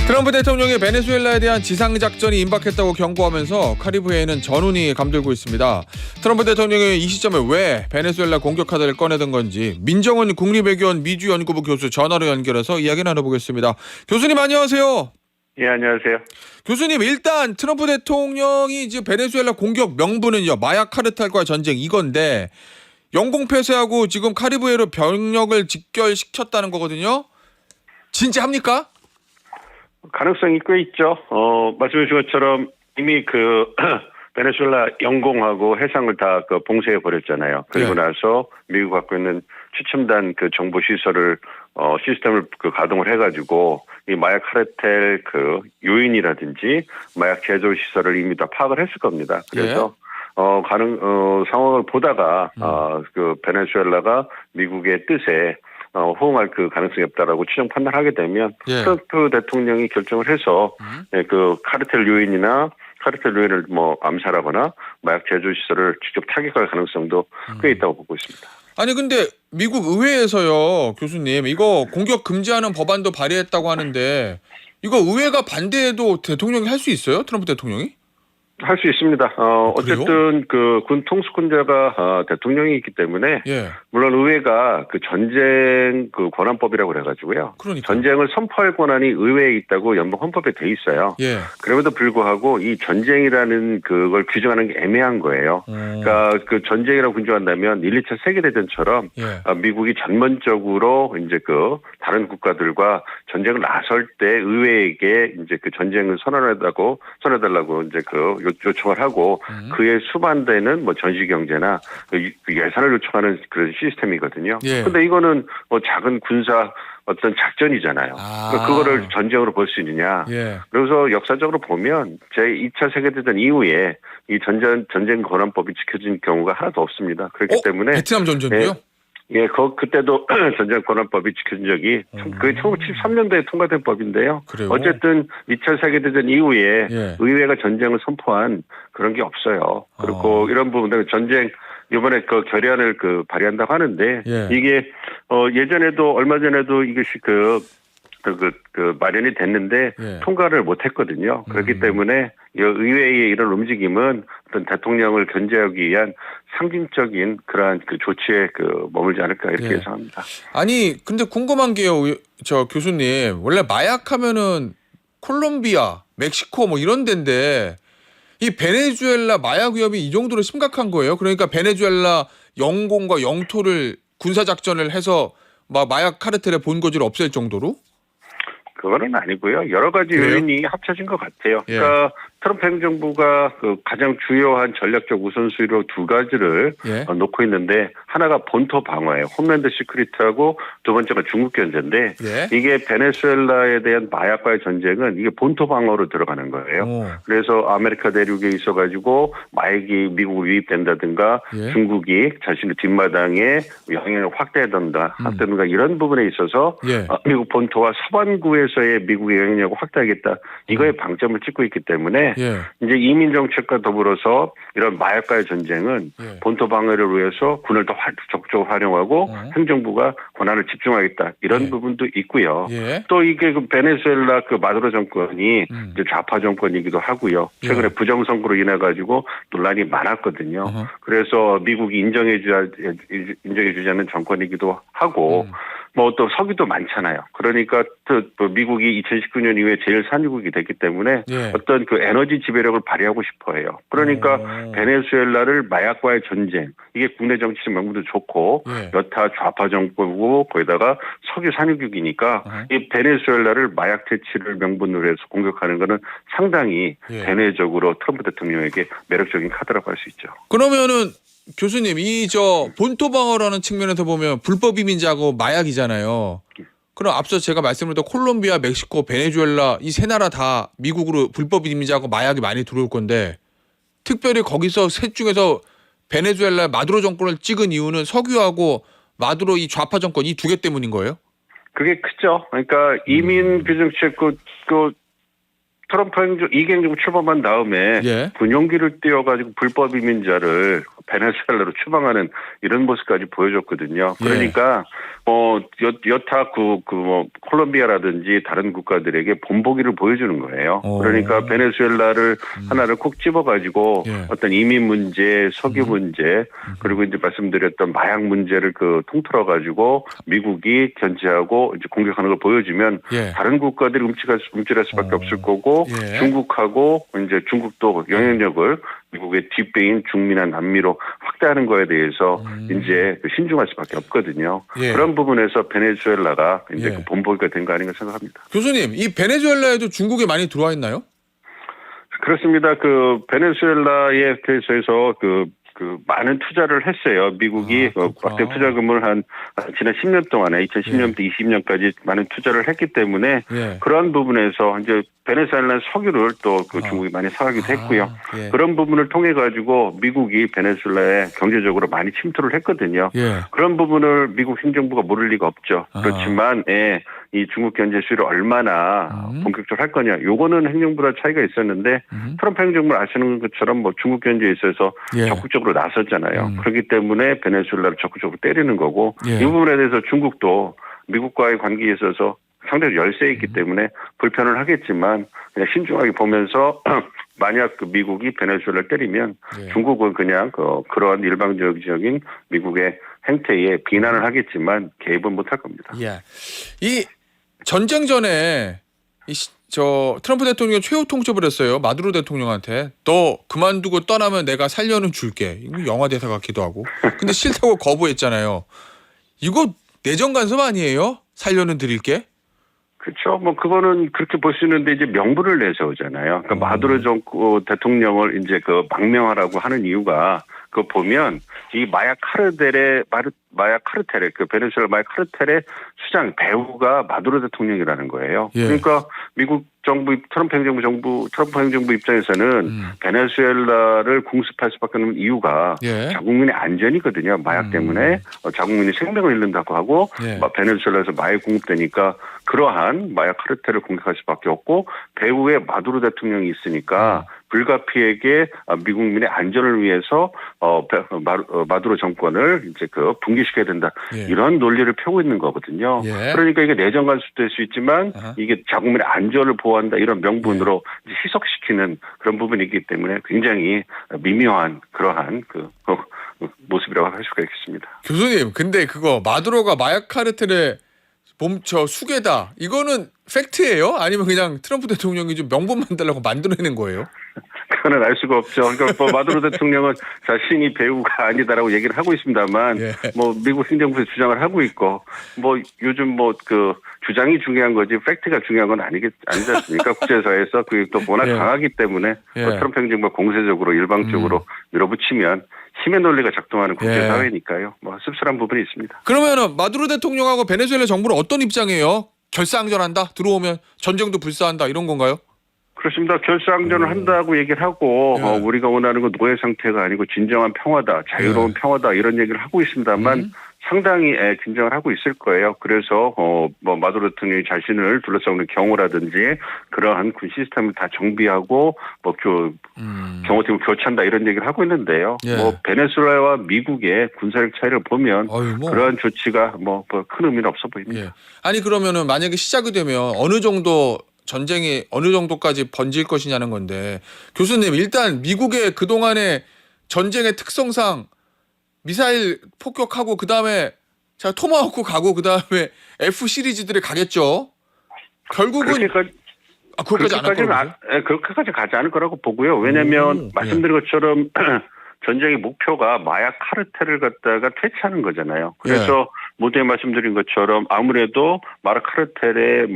트럼프 대통령이 베네수엘라에 대한 지상작전이 임박했다고 경고하면서 카리브해에는 전운이 감돌고 있습니다. 트럼프 대통령이 이 시점에 왜 베네수엘라 공격 카드를 꺼내던 건지 민정원 국립외교원 미주연구부 교수 전화로 연결해서 이야기 나눠보겠습니다. 교수님 안녕하세요. 예, 안녕하세요. 교수님, 일단 트럼프 대통령이 이제 베네수엘라 공격 명분은요, 마약 카르텔과의 전쟁 이건데 영공 폐쇄하고 지금 카리브해로 병력을 직결시켰다는 거거든요. 진짜 합니까? 가능성이 꽤 있죠. 말씀해 주신 것처럼 이미 베네수엘라 영공하고 해상을 다 봉쇄해 버렸잖아요. 그리고 나서 미국 갖고 있는 추첨단 정보 시설을 시스템을 가동을 해가지고 이 마약 카르텔 요인이라든지 마약 제조 시설을 이미 다 파악을 했을 겁니다. 그래서 상황을 보다가 베네수엘라가 미국의 뜻에 호응할 가능성이 없다라고 추정 판단하게 되면 트럼프 대통령이 결정을 해서 카르텔 요인이나 카르텔 요인을 암살하거나 마약 제조 시설을 직접 타격할 가능성도 꽤 있다고 보고 있습니다. 아니 근데 미국 의회에서요, 교수님, 이거 공격 금지하는 법안도 발의했다고 하는데 이거 의회가 반대해도 대통령이 할 수 있어요? 트럼프 대통령이? 할 수 있습니다. 어쨌든 군 통수권자가 대통령이 있기 때문에 물론 의회가 전쟁 권한법이라고 그래가지고요. 전쟁을 선포할 권한이 의회에 있다고 연방 헌법에 돼 있어요. 그럼에도 불구하고 이 전쟁이라는 그걸 규정하는 게 애매한 거예요. 그러니까 전쟁이라고 규정한다면 1, 2차 세계대전처럼 미국이 전면적으로 이제 다른 국가들과 전쟁을 나설 때 의회에게 이제 전쟁을 선언하다고 선언해달라고 이제 요청을 하고 그에 수반되는 전시 경제나 예산을 요청하는 그런 시스템이거든요. 그런데 이거는 작은 군사 어떤 작전이잖아요. 그러니까 그거를 전쟁으로 볼 수 있느냐. 그래서 역사적으로 보면 제2차 세계대전 이후에 이 전쟁 권한법이 지켜진 경우가 하나도 없습니다. 그렇기 때문에 베트남 전쟁도요? 그때도 전쟁 권한법이 지켜진 적이 그게 1973년도에 통과된 법인데요. 어쨌든 2차 세계대전 이후에 의회가 전쟁을 선포한 그런 게 없어요. 그리고 이런 부분들 전쟁 이번에 결의안을 발의한다고 하는데 이게 예전에도 얼마 전에도 이것이 마련이 됐는데 통과를 못했거든요. 그렇기 때문에 의회의 이런 움직임은 어떤 대통령을 견제하기 위한 상징적인 그러한 조치에 머물지 않을까 이렇게 예상합니다. 아니 근데 궁금한 게요, 교수님, 원래 마약하면은 콜롬비아, 멕시코 이런 데인데 이 베네수엘라 마약 위협이 이 정도로 심각한 거예요? 그러니까 베네수엘라 영공과 영토를 군사 작전을 해서 마약 카르텔의 본거지를 없앨 정도로? 그거는 아니고요. 여러 가지 요인이 합쳐진 것 같아요. 그러니까 트럼프 행정부가 가장 주요한 전략적 우선순위로 두 가지를 놓고 있는데 하나가 본토 방어예요. 홈랜드 시크리트하고 두 번째가 중국 견제인데 이게 베네수엘라에 대한 마약과의 전쟁은 이게 본토 방어로 들어가는 거예요. 그래서 아메리카 대륙에 있어가지고 마약이 미국으로 유입된다든가 중국이 자신의 뒷마당에 영향을 확대하던가 이런 부분에 있어서 미국 본토와 서반구에서의 미국의 영향력을 확대하겠다. 이거에 방점을 찍고 있기 때문에 이제 이민 정책과 더불어서 이런 마약과의 전쟁은 본토 방어를 위해서 군을 더 적극적으로 활용하고 행정부가 권한을 집중하겠다. 이런 부분도 있고요. 또 이게 베네수엘라 마두로 정권이 이제 좌파 정권이기도 하고요. 최근에 부정선거로 인해 가지고 논란이 많았거든요. 그래서 미국이 인정해주지 않는 정권이기도 하고 또 석유도 많잖아요. 그러니까 미국이 2019년 이후에 제일 산유국이 됐기 때문에 어떤 에너지 지배력을 발휘하고 싶어해요. 그러니까 베네수엘라를 마약과의 전쟁, 이게 국내 정치적 명분도 좋고 여타 좌파 정권이고 거기다가 석유 산유국이니까 이 베네수엘라를 마약 퇴치를 명분으로 해서 공격하는 거는 상당히 대내적으로 트럼프 대통령에게 매력적인 카드라고 할 수 있죠. 그러면은 교수님, 본토 방어라는 측면에서 보면 불법 이민자하고 마약이잖아요. 그럼 앞서 제가 말씀드렸던 콜롬비아, 멕시코, 베네수엘라 이 세 나라 다 미국으로 불법 이민자하고 마약이 많이 들어올 건데 특별히 거기서 셋 중에서 베네수엘라 마두로 정권을 찍은 이유는 석유하고 마두로 이 좌파 정권 이 두 개 때문인 거예요? 그게 크죠. 그러니까 이민 규정책 트럼프 이행정부 출범한 다음에 군용기를 띄워가지고 불법 이민자를 베네수엘라로 추방하는 이런 모습까지 보여줬거든요. 그러니까 여타 뭐 콜롬비아라든지 다른 국가들에게 본보기를 보여주는 거예요. 그러니까 베네수엘라를 하나를 콕 집어가지고 어떤 이민 문제, 석유 문제, 그리고 이제 말씀드렸던 마약 문제를 통틀어가지고 미국이 견제하고 이제 공격하는 걸 보여주면 다른 국가들이 움찔할 수밖에 없을 거고 중국하고 이제 중국도 영향력을 미국의 뒷배인 중미나 남미로 확대하는 거에 대해서 이제 신중할 수밖에 없거든요. 그런 부분에서 베네수엘라가 이제 본보기가 된 거 아닌가 생각합니다. 교수님, 이 베네수엘라에도 중국이 많이 들어와 있나요? 그렇습니다. 베네수엘라에 대해서 많은 투자를 했어요. 미국이 막대 투자금을 지난 10년 동안에 2010년부터 20년까지 많은 투자를 했기 때문에 그러한 부분에서 이제 베네수엘라 석유를 또 중국이 많이 사가기도 했고요. 그런 부분을 통해 가지고 미국이 베네수엘라에 경제적으로 많이 침투를 했거든요. 그런 부분을 미국 행정부가 모를 리가 없죠. 그렇지만 이 중국 견제 수위를 얼마나 본격적으로 할 거냐. 요거는 행정부랑 차이가 있었는데 트럼프 행정부는 아시는 것처럼 뭐 중국 견제에 있어서 적극적으로 나섰잖아요. 그렇기 때문에 베네수엘라를 적극적으로 때리는 거고 이 부분에 대해서 중국도 미국과의 관계에 있어서 상대적으로 열세에 있기 때문에 불편을 하겠지만 그냥 신중하게 보면서 만약 미국이 베네수엘라를 때리면 중국은 그냥 그러한 일방적인 미국의 행태에 비난을 하겠지만 개입은 못할 겁니다. 이 전쟁 전에 트럼프 대통령이 최후 통첩을 했어요. 마두로 대통령한테. 너 그만두고 떠나면 내가 살려는 줄게. 이거 영화 대사 같기도 하고. 근데 싫다고 거부했잖아요. 이거 내정 간섭 아니에요? 살려는 드릴게. 그렇죠. 뭐 그거는 그렇게 볼 수 있는데 이제 명분을 내세우잖아요. 그러니까 마두로 대통령을 이제 망명하라고 하는 이유가 보면 이 마약 카르텔의 베네수엘라 마약 카르텔의 수장 배후가 마두로 대통령이라는 거예요. 그러니까 미국 정부 트럼프 행정부 입장에서는 베네수엘라를 공습할 수밖에 없는 이유가 자국민의 안전이거든요. 마약 때문에 자국민이 생명을 잃는다고 하고 베네수엘라에서 마약 공급되니까 그러한 마약 카르텔을 공격할 수밖에 없고 배후에 마두로 대통령이 있으니까 불가피하게 미국민의 안전을 위해서 마두로 정권을 이제 붕괴시켜야 된다. 이런 논리를 펴고 있는 거거든요. 그러니까 이게 내정 간섭도 될 수 있지만 이게 자국민의 안전을 보호한다 이런 명분으로 이제 희석시키는 그런 부분이기 때문에 굉장히 미묘한 그러한 모습이라고 할 수가 있겠습니다. 교수님, 근데 마두로가 마약 카르텔의 몸처 수괴다. 이거는 팩트예요? 아니면 그냥 트럼프 대통령이 좀 명분 만들려고 만들어내는 거예요? 그거는 알 수가 없죠. 그러니까 마두로 대통령은 자신이 배우가 아니다라고 얘기를 하고 있습니다만, 미국 행정부에서 주장을 하고 있고, 요즘 주장이 중요한 거지 팩트가 중요한 건 아니지 않습니까? 국제사회에서 그게 또 워낙 강하기 때문에 트럼프 행정부가 공세적으로 일방적으로 밀어붙이면 힘의 논리가 작동하는 국제사회니까요. 씁쓸한 부분이 있습니다. 그러면은 마두로 대통령하고 베네수엘라 정부는 어떤 입장이에요? 결사항전한다? 들어오면 전쟁도 불사한다 이런 건가요? 그렇습니다. 결사항전을 한다고 얘기를 하고 우리가 원하는 건 노예 상태가 아니고 진정한 평화다, 자유로운 평화다 이런 얘기를 하고 있습니다만 상당히 긴장을 하고 있을 거예요. 그래서 마두로 대통령이 자신을 둘러싸는 경호라든지 그러한 군 시스템을 다 정비하고 경호팀을 교체한다 이런 얘기를 하고 있는데요. 베네수엘라와 미국의 군사력 차이를 보면 그러한 조치가 큰 의미는 없어 보입니다. 아니 그러면은 만약에 시작이 되면 전쟁이 어느 정도까지 번질 것이냐는 건데 교수님 일단 미국의 그동안의 전쟁의 특성상 미사일 폭격하고 그다음에 토마호크 가고 그다음에 F 시리즈들이 가겠죠. 결국은 그렇게까지 가지 않을 거라고 보고요. 왜냐하면 말씀드린 것처럼 전쟁의 목표가 마약 카르텔을 갖다가 퇴치하는 거잖아요. 그래서 모두에 말씀드린 것처럼 아무래도 마약 카르텔의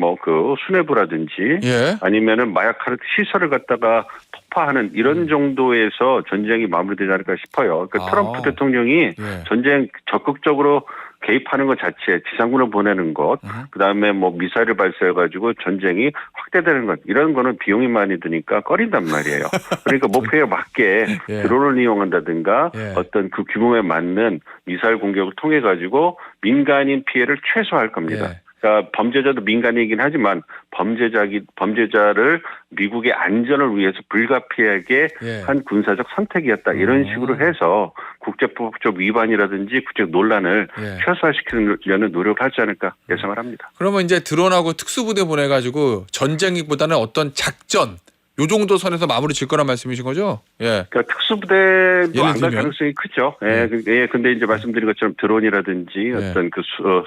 수뇌부라든지 아니면은 마약 카르텔 시설을 갖다가 폭파하는 이런 정도에서 전쟁이 마무리되지 않을까 싶어요. 그러니까 트럼프 대통령이 전쟁 적극적으로 개입하는 것 자체, 지상군을 보내는 것, 그다음에 미사일을 발사해가지고 전쟁이 확대되는 것, 이런 거는 비용이 많이 드니까 꺼린단 말이에요. 그러니까 목표에 맞게 드론을 이용한다든가 어떤 그 규모에 맞는 미사일 공격을 통해 가지고 민간인 피해를 최소화할 겁니다. 그러니까 범죄자도 민간이긴 하지만 범죄자를 미국의 안전을 위해서 불가피하게 예. 한 군사적 선택이었다. 이런 식으로 해서 국제법적 위반이라든지 국제 논란을 예. 최소화시키려는 노력을 하지 않을까 예상을 합니다. 그러면 이제 드론하고 특수부대 보내가지고 전쟁보다는 어떤 작전 요 정도 선에서 마무리 질 거란 말씀이신 거죠? 예. 그러니까 특수부대도 예를 안 갈 들면? 가능성이 크죠. 예. 근데 이제 말씀드린 것처럼 드론이라든지 어떤 그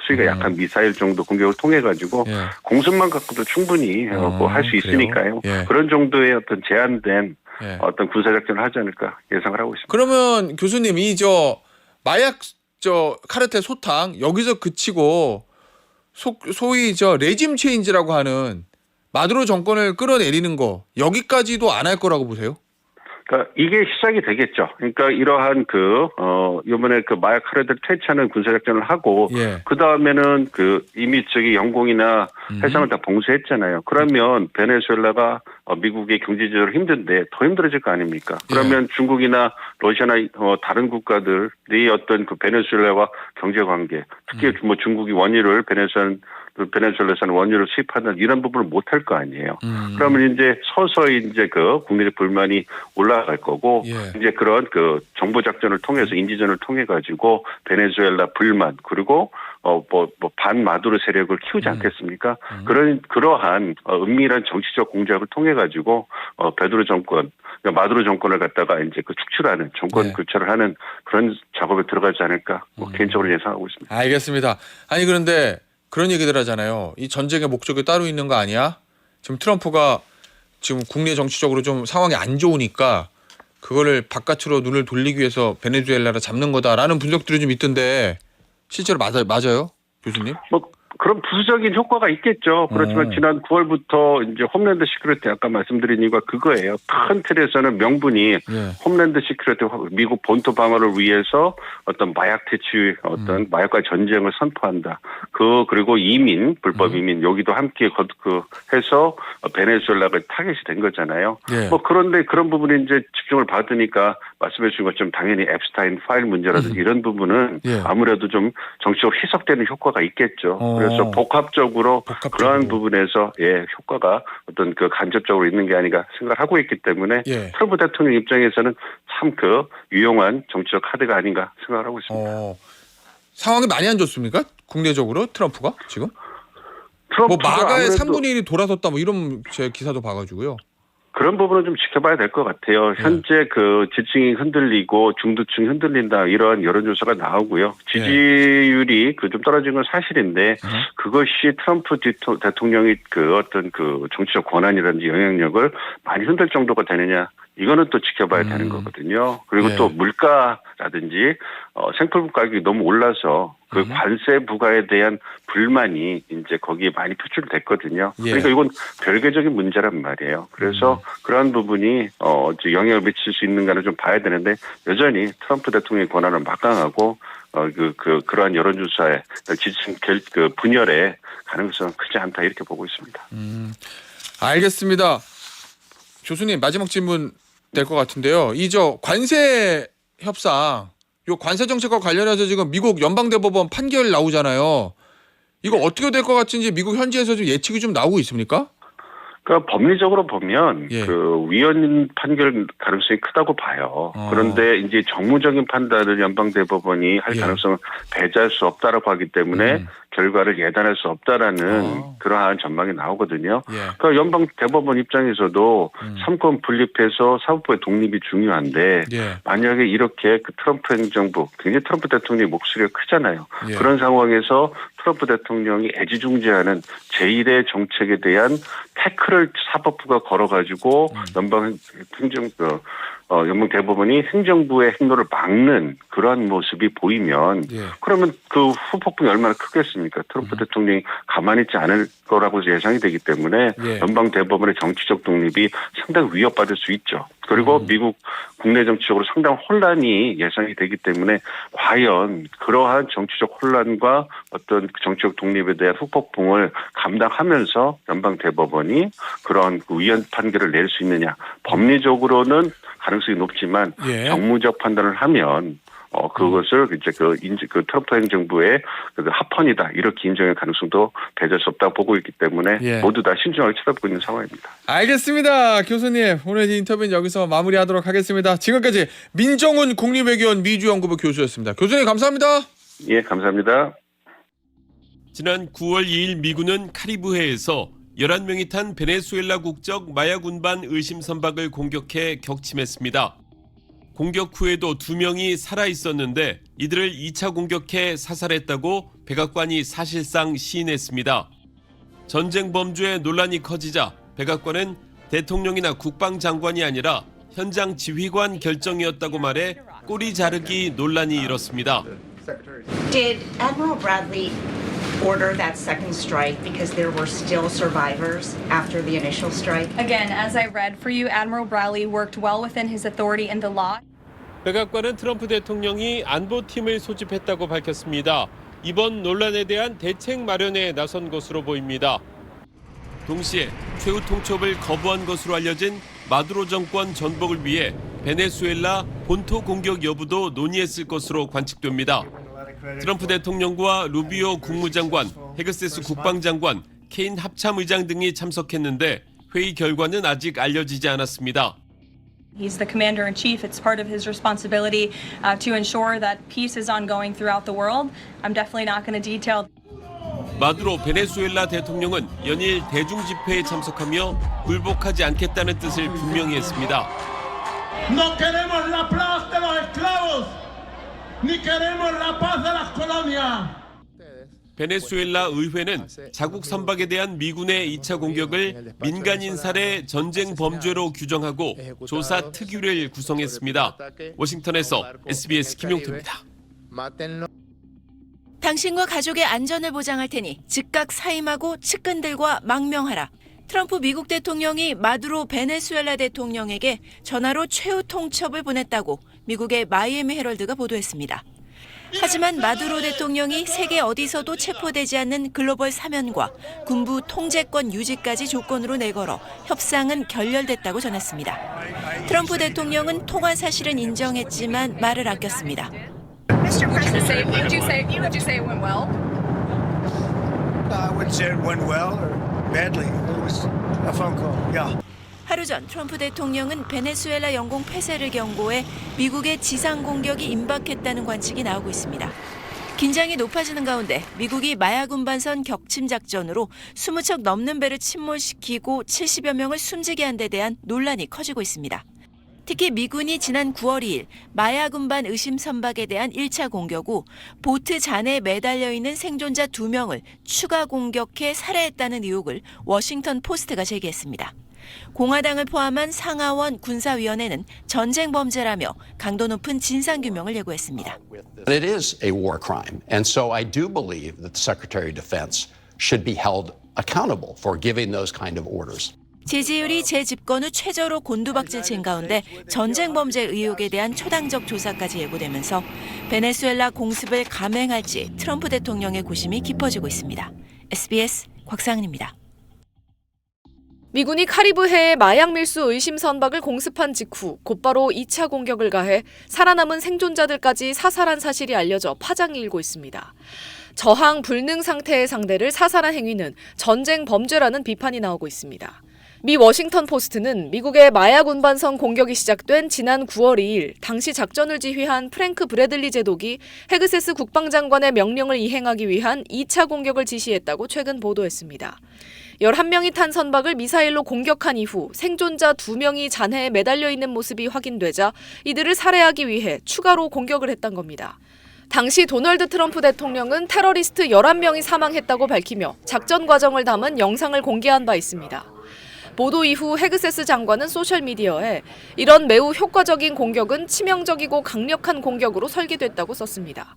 수위가 약한 미사일 정도 공격을 통해 가지고 예. 공습만 갖고도 충분히 할 수 있으니까요. 예. 그런 정도의 어떤 제한된 예. 어떤 군사작전을 하지 않을까 예상을 하고 있습니다. 그러면 교수님 이 마약 카르텔 소탕 여기서 그치고 소위 레짐 체인지라고 하는 마두로 정권을 끌어내리는 거 여기까지도 안 할 거라고 보세요? 그러니까 이게 시작이 되겠죠. 그러니까 이러한 이번에 마약 카르텔 퇴치하는 군사작전을 하고 예. 그 다음에는 이미 영공이나 해상을 다 봉쇄했잖아요. 그러면 베네수엘라가 미국의 경제 지원을 힘든데 더 힘들어질 거 아닙니까? 그러면 중국이나 러시아나 다른 국가들이 어떤 베네수엘라와 경제 관계, 특히 중국이 원유를 베네수엘라에서는 원유를 수입하는 이런 부분을 못 할 거 아니에요. 그러면 이제 서서히 이제 국내적 불만이 올라갈 거고 예. 이제 그런 정보 작전을 통해서 인지전을 통해 가지고 베네수엘라 불만 그리고 반마두로 세력을 키우지 않겠습니까? 그러한 은밀한 정치적 공작을 통해 가지고 베두로 정권, 그러니까 마두로 정권을 갖다가 이제 축출하는 정권 네. 교체를 하는 그런 작업에 들어가지 않을까 개인적으로 예상하고 있습니다. 알겠습니다. 아니 그런데 그런 얘기들 하잖아요. 이 전쟁의 목적이 따로 있는 거 아니야? 지금 트럼프가 지금 국내 정치적으로 좀 상황이 안 좋으니까 그거를 바깥으로 눈을 돌리기 위해서 베네수엘라를 잡는 거다라는 분석들이 좀 있던데 실제로 맞아요, 교수님? 그런 부수적인 효과가 있겠죠. 그렇지만 지난 9월부터 이제 홈랜드 시큐리티 아까 말씀드린 이유가 그거예요. 큰 틀에서는 명분이 홈랜드 시큐리티 미국 본토 방어를 위해서 어떤 마약 퇴치 어떤 마약과 전쟁을 선포한다. 그리고 이민 불법 이민 여기도 함께 해서 베네수엘라가 타겟이 된 거잖아요. 예. 그런데 그런 부분에 이제 집중을 받으니까 말씀해 주신 것처럼 당연히 앱스타인 파일 문제라든지 이런 부분은 아무래도 좀 정치적으로 희석되는 효과가 있겠죠. 그래서 복합적으로 그러한 부분에서 효과가 어떤 간접적으로 있는 게 아닌가 생각을 하고 있기 때문에 트럼프 대통령 입장에서는 참 유용한 정치적 카드가 아닌가 생각을 하고 있습니다. 상황이 많이 안 좋습니까? 국내적으로 트럼프가 지금? 트럼프가 마가의 3분의 1이 돌아섰다 이런 제 기사도 봐가지고요. 그런 부분은 좀 지켜봐야 될 것 같아요. 현재 지층이 흔들리고 중도층이 흔들린다 이런 여론조사가 나오고요. 지지율이 좀 떨어진 건 사실인데 그것이 트럼프 대통령이 어떤 정치적 권한이라든지 영향력을 많이 흔들 정도가 되느냐 이거는 또 지켜봐야 되는 거거든요. 그리고 또 물가라든지 생필품 가격이 너무 올라서 관세 부과에 대한 불만이 이제 거기에 많이 표출됐거든요. 그러니까 이건 별개적인 문제란 말이에요. 그래서 그러한 부분이 영향을 미칠 수 있는가를 좀 봐야 되는데 여전히 트럼프 대통령의 권한을 막강하고 그러한 여론조사의 지지층 분열의 가능성은 크지 않다 이렇게 보고 있습니다. 알겠습니다. 교수님 마지막 질문 될 것 같은데요. 관세 협상, 요 관세 정책과 관련해서 지금 미국 연방대법원 판결 나오잖아요. 이거 어떻게 될 것 같은지 미국 현지에서 좀 예측이 좀 나오고 있습니까? 그러니까 법리적으로 보면 위헌 판결 가능성이 크다고 봐요. 그런데 이제 정무적인 판단을 연방대법원이 할 가능성은 배제할 수 없다라고 하기 때문에 결과를 예단할 수 없다라는 그러한 전망이 나오거든요. 그러니까 연방대법원 입장에서도 삼권 분립해서 사법부의 독립이 중요한데 만약에 이렇게 트럼프 행정부, 굉장히 트럼프 대통령의 목소리가 크잖아요. 그런 상황에서 트럼프 대통령이 애지중지하는 제1의 정책에 대한 태클을 사법부가 걸어가지고 연방대법원이 행정부의 행로를 막는 그러한 모습이 보이면 그러면 후폭풍이 얼마나 크겠습니까? 트럼프 대통령이 가만히 있지 않을 거라고 예상이 되기 때문에 연방대법원의 정치적 독립이 상당히 위협받을 수 있죠. 그리고 미국 국내 정치적으로 상당한 혼란이 예상이 되기 때문에 과연 그러한 정치적 혼란과 어떤 정치적 독립에 대한 후폭풍을 감당하면서 연방대법원이 그러한 위헌 판결을 낼 수 있느냐. 법리적으로는 가능성이 높지만 정무적 판단을 하면 그것을 이제 그 트럼프 행정부의 그 합헌이다 이렇게 인정할 가능성도 배제할 수 없다고 보고 있기 때문에 모두 다 신중하게 쳐다보고 있는 상황입니다. 알겠습니다, 교수님. 오늘 인터뷰는 여기서 마무리하도록 하겠습니다. 지금까지 민정훈 국립외교원 미주연구부 교수였습니다. 교수님 감사합니다. 예, 감사합니다. 지난 9월 2일 미군은 카리브해에서 11명이 탄 베네수엘라 국적 마약 운반 의심 선박을 공격해 격침했습니다. 공격 후에도 2명이 살아있었는데 이들을 2차 공격해 사살했다고 백악관이 사실상 시인했습니다. 전쟁 범죄의 논란이 커지자 백악관은 대통령이나 국방장관이 아니라 현장 지휘관 결정이었다고 말해 꼬리 자르기 논란이 일었습니다. Did Admiral Bradley order that second strike because there were still survivors after the initial strike? Again, as I read for you, Admiral Bradley worked well within his authority and the law. 백악관은 트럼프 대통령이 안보팀을 소집했다고 밝혔습니다. 이번 논란에 대한 대책 마련에 나선 것으로 보입니다. 동시에 최후 통첩을 거부한 것으로 알려진 마두로 정권 전복을 위해 베네수엘라 본토 공격 여부도 논의했을 것으로 관측됩니다. 트럼프 대통령과 루비오 국무장관, 헤그세스 국방장관, 케인 합참의장 등이 참석했는데 회의 결과는 아직 알려지지 않았습니다. He's the commander-in-chief. It's part of his responsibility to ensure that peace is ongoing throughout the world. I'm definitely not going to detail. 마두로 베네수엘라 대통령은 연일 대중 집회에 참석하며 굴복하지 않겠다는 뜻을 분명히 했습니다. No queremos la paz de los esclavos, ni queremos la paz de las colonias. 베네수엘라 의회는 자국 선박에 대한 미군의 2차 공격을 민간인 살해 전쟁 범죄로 규정하고 조사 특위를 구성했습니다. 워싱턴에서 SBS 김용태입니다. 당신과 가족의 안전을 보장할 테니 즉각 사임하고 측근들과 망명하라. 트럼프 미국 대통령이 마두로 베네수엘라 대통령에게 전화로 최후 통첩을 보냈다고 미국의 마이애미 헤럴드가 보도했습니다. 하지만 마두로 대통령이 세계 어디서도 체포되지 않는 글로벌 사면과 군부 통제권 유지까지 조건으로 내걸어 협상은 결렬됐다고 전했습니다. 트럼프 대통령은 통화 사실은 인정했지만 말을 아꼈습니다. Mr. President, would you say it went well? I wouldn't say it went well or badly. It was a phone call. Yeah. 하루 전 트럼프 대통령은 베네수엘라 영공 폐쇄를 경고해 미국의 지상 공격이 임박했다는 관측이 나오고 있습니다. 긴장이 높아지는 가운데 미국이 마약 운반선 격침 작전으로 20척 넘는 배를 침몰시키고 70여 명을 숨지게 한 데 대한 논란이 커지고 있습니다. 특히 미군이 지난 9월 2일 마약 운반 의심 선박에 대한 1차 공격 후 보트 잔해에 매달려 있는 생존자 2명을 추가 공격해 살해했다는 의혹을 워싱턴 포스트가 제기했습니다. 공화당을 포함한 상하원 군사위원회는 전쟁 범죄라며 강도 높은 진상규명을 예고했습니다. It is a war crime, and so I do believe that the Secretary of Defense should be held accountable for giving those kind of orders. 지지율이 재집권 후 최저로 곤두박질친 가운데 전쟁 범죄 의혹에 대한 초당적 조사까지 예고되면서 베네수엘라 공습을 감행할지 트럼프 대통령의 고심이 깊어지고 있습니다. SBS 곽상은입니다. 미군이 카리브해에 마약 밀수 의심 선박을 공습한 직후 곧바로 2차 공격을 가해 살아남은 생존자들까지 사살한 사실이 알려져 파장이 일고 있습니다. 저항 불능 상태의 상대를 사살한 행위는 전쟁 범죄라는 비판이 나오고 있습니다. 미 워싱턴 포스트는 미국의 마약 운반선 공격이 시작된 지난 9월 2일 당시 작전을 지휘한 프랭크 브래들리 제독이 헤그세스 국방장관의 명령을 이행하기 위한 2차 공격을 지시했다고 최근 보도했습니다. 11명이 탄 선박을 미사일로 공격한 이후 생존자 2명이 잔해에 매달려 있는 모습이 확인되자 이들을 살해하기 위해 추가로 공격을 했던 겁니다. 당시 도널드 트럼프 대통령은 테러리스트 11명이 사망했다고 밝히며 작전 과정을 담은 영상을 공개한 바 있습니다. 보도 이후 헤그세스 장관은 소셜미디어에 이런 매우 효과적인 공격은 치명적이고 강력한 공격으로 설계됐다고 썼습니다.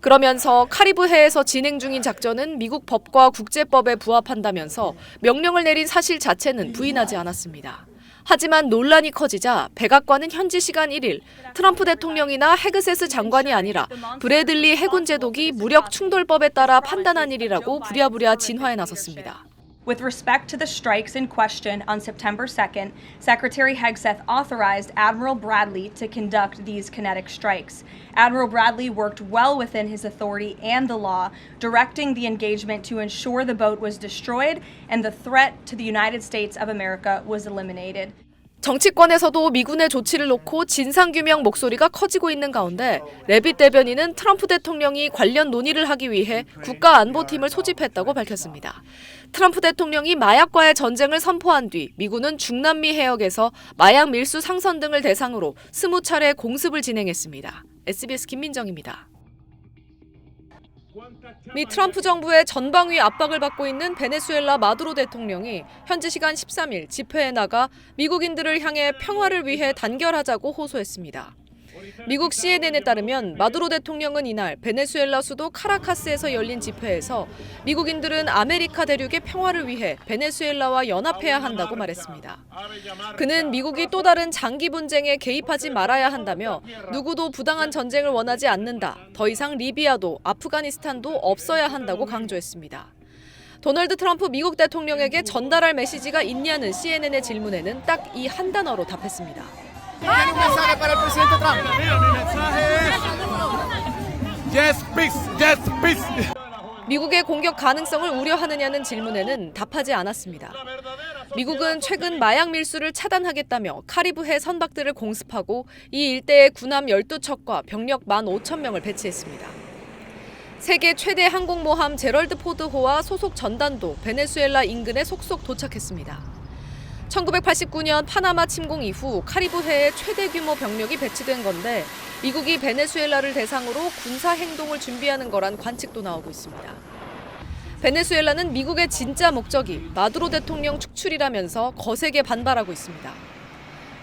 그러면서 카리브해에서 진행 중인 작전은 미국 법과 국제법에 부합한다면서 명령을 내린 사실 자체는 부인하지 않았습니다. 하지만 논란이 커지자 백악관은 현지 시간 1일 트럼프 대통령이나 헤그세스 장관이 아니라 브래들리 해군 제독이 무력 충돌법에 따라 판단한 일이라고 부랴부랴 진화에 나섰습니다. With respect to the strikes in question on September 2nd, Secretary Hegseth authorized Admiral Bradley to conduct these kinetic strikes. Admiral Bradley worked well within his authority and the law, directing the engagement to ensure the boat was destroyed and the threat to the United States of America was eliminated. 정치권에서도 미군의 조치를 놓고 진상규명 목소리가 커지고 있는 가운데 레빗 대변인은 트럼프 대통령이 관련 논의를 하기 위해 국가안보팀을 소집했다고 밝혔습니다. 트럼프 대통령이 마약과의 전쟁을 선포한 뒤 미군은 중남미 해역에서 마약 밀수 상선 등을 대상으로 20차례 공습을 진행했습니다. SBS 김민정입니다. 미 트럼프 정부의 전방위 압박을 받고 있는 베네수엘라 마두로 대통령이 현지 시간 13일 집회에 나가 미국인들을 향해 평화를 위해 단결하자고 호소했습니다. 미국 CNN에 따르면 마두로 대통령은 이날 베네수엘라 수도 카라카스에서 열린 집회에서 미국인들은 아메리카 대륙의 평화를 위해 베네수엘라와 연합해야 한다고 말했습니다. 그는 미국이 또 다른 장기 분쟁에 개입하지 말아야 한다며 누구도 부당한 전쟁을 원하지 않는다. 더 이상 리비아도 아프가니스탄도 없어야 한다고 강조했습니다. 도널드 트럼프 미국 대통령에게 전달할 메시지가 있냐는 CNN의 질문에는 딱 이 한 단어로 답했습니다. 미국의 공격 가능성을 우려하느냐는 질문에는 답하지 않았습니다. 미국은 최근 마약 밀수를 차단하겠다며 카리브해 선박들을 공습하고 이 일대에 군함 12척과 병력 15,000명을 배치했습니다. 세계 최대 항공모함 제럴드 포드호와 소속 전단도 베네수엘라 인근에 속속 도착했습니다. 1989년 파나마 침공 이후 카리브해에 최대 규모 병력이 배치된 건데 미국이 베네수엘라를 대상으로 군사 행동을 준비하는 거란 관측도 나오고 있습니다. 베네수엘라는 미국의 진짜 목적이 마두로 대통령 축출이라면서 거세게 반발하고 있습니다.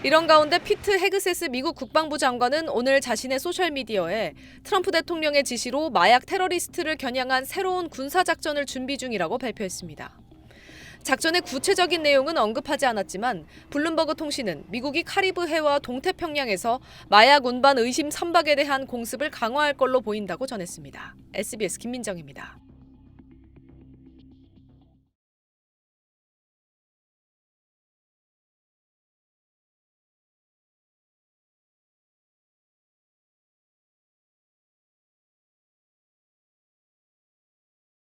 이런 가운데 피트 헤그세스 미국 국방부 장관은 오늘 자신의 소셜미디어에 트럼프 대통령의 지시로 마약 테러리스트를 겨냥한 새로운 군사작전을 준비 중이라고 발표했습니다. 작전의 구체적인 내용은 언급하지 않았지만 블룸버그 통신은 미국이 카리브해와 동태평양에서 마약 운반 의심 선박에 대한 공습을 강화할 걸로 보인다고 전했습니다. SBS 김민정입니다.